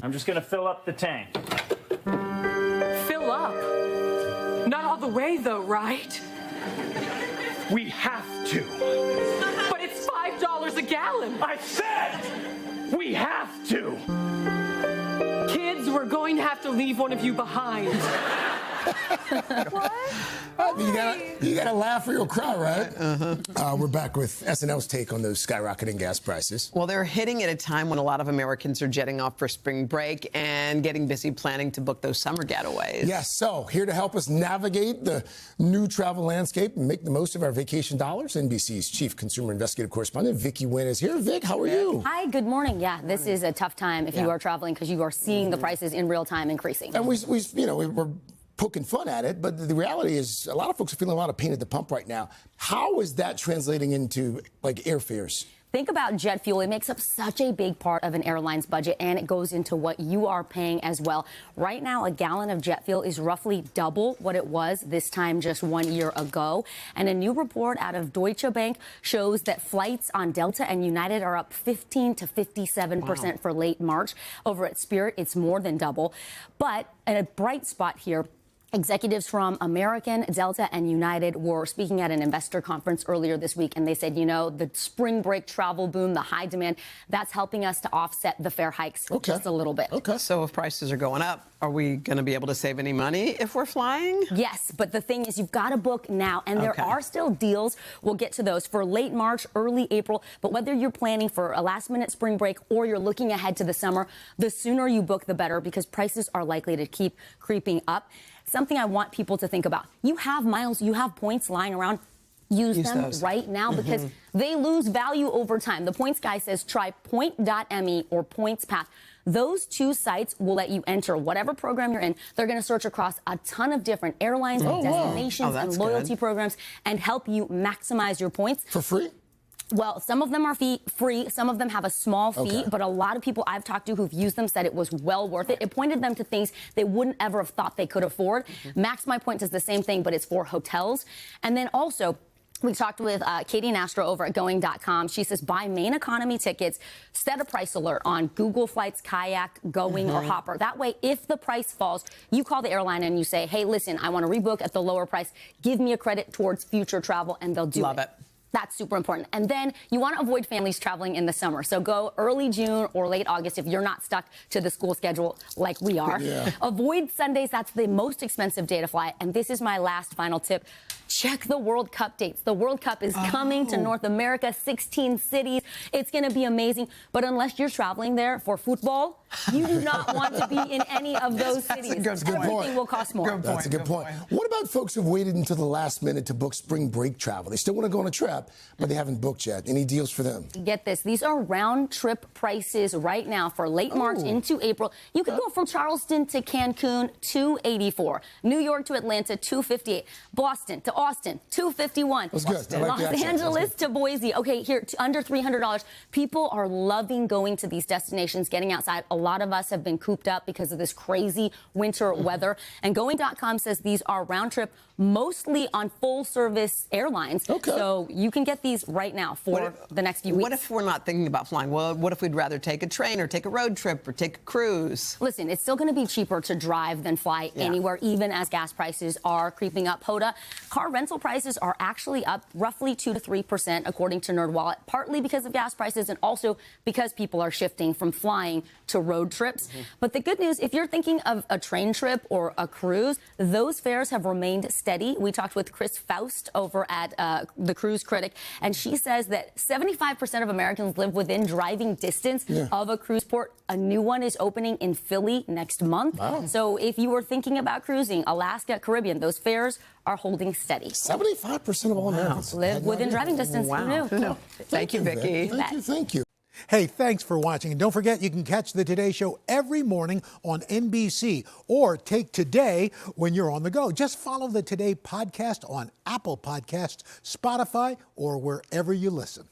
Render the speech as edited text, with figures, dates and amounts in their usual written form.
I'm just going to fill up the tank. Fill up? Not all the way, though, right? We have to. But it's $5 a gallon. I said we have to. Kids, we're going to have to leave one of you behind. What? You gotta laugh or you'll cry, right? We're back with SNL's take on those skyrocketing gas prices. Well, they're hitting at a time when a lot of Americans are jetting off for spring break and getting busy planning to book those summer getaways. Yes, so here to help us navigate the new travel landscape and make the most of our vacation dollars, NBC's chief consumer investigative correspondent, Vicky Nguyen, is here. Vic, how are you? Hi, good morning. Yeah, this is a tough time if you are traveling because you are seeing the prices in real time increasing. And we're poking fun at it, but the reality is a lot of folks are feeling a lot of pain at the pump right now. How is that translating into, like, airfares? Think about jet fuel. It makes up such a big part of an airline's budget, and it goes into what you are paying as well. Right now, a gallon of jet fuel is roughly double what it was this time just 1 year ago. And a new report out of Deutsche Bank shows that flights on Delta and United are up 15 to 57% for late March. Over at Spirit, it's more than double. But a bright spot here, executives from American, Delta, and United were speaking at an investor conference earlier this week, and they said, you know, the spring break travel boom, the high demand, that's helping us to offset the fare hikes just a little bit. Okay. So if prices are going up, are we going to be able to save any money if we're flying? Yes, but the thing is, you've got to book now, and there are still deals. We'll get to those for late March, early April. But whether you're planning for a last-minute spring break or you're looking ahead to the summer, the sooner you book, the better, because prices are likely to keep creeping up. Something I want people to think about. You have miles, you have points lying around. Use them those right now because they lose value over time. The Points guy says try point.me or PointsPath. Those two sites will let you enter whatever program you're in. They're going to search across a ton of different airlines and destinations and loyalty programs and help you maximize your points. For free? Well, some of them are free, some of them have a small fee, but a lot of people I've talked to who've used them said it was well worth it. It pointed them to things they wouldn't ever have thought they could afford. Max My Points is the same thing, but it's for hotels. And then also, we talked with Katie Nastro over at Going.com. She says, buy main economy tickets, set a price alert on Google Flights, Kayak, Going, or Hopper. That way, if the price falls, you call the airline and you say, hey, listen, I want to rebook at the lower price. Give me a credit towards future travel, and they'll do it. Love it. That's super important. And then you want to avoid families traveling in the summer. So go early June or late August if you're not stuck to the school schedule like we are. Avoid Sundays. That's the most expensive day to fly. And this is my last final tip. Check the World Cup dates. The World Cup is coming to North America, 16 cities. It's going to be amazing. But unless you're traveling there for football, you do not want to be in any of those cities. That's a good point. Everything will cost more. That's a good point. What about folks who've waited until the last minute to book spring break travel? They still want to go on a trip, but they haven't booked yet. Any deals for them? Get this. These are round trip prices right now for late March into April. You can go from Charleston to Cancun, $284. New York to Atlanta, $258. Boston to Austin, $251. That's good. I like the Los accent. Angeles to Boise. Okay, here, under $300. People are loving going to these destinations, getting outside. A lot of us have been cooped up because of this crazy winter weather. And Going.com says these are round trip, mostly on full service airlines. So you can get these right now for the next few weeks. What if we're not thinking about flying? Well, what if we'd rather take a train or take a road trip or take a cruise? Listen, it's still going to be cheaper to drive than fly anywhere, even as gas prices are creeping up. Hoda, car rental prices are actually up roughly 2 to 3%, according to NerdWallet, partly because of gas prices and also because people are shifting from flying to road trips. But the good news, if you're thinking of a train trip or a cruise, those fares have remained steady. We talked with Chris Faust over at the Cruise Critic, and she says that 75% of Americans live within driving distance of a cruise port. A new one is opening in Philly next month. So if you were thinking about cruising, Alaska, Caribbean, those fares are holding steady. 75% of all Americans live within driving distance. Who knew? Thank you, Vicky. Thank you. Hey, thanks for watching. And don't forget, you can catch the Today Show every morning on NBC or take Today when you're on the go. Just follow the Today podcast on Apple Podcasts, Spotify, or wherever you listen.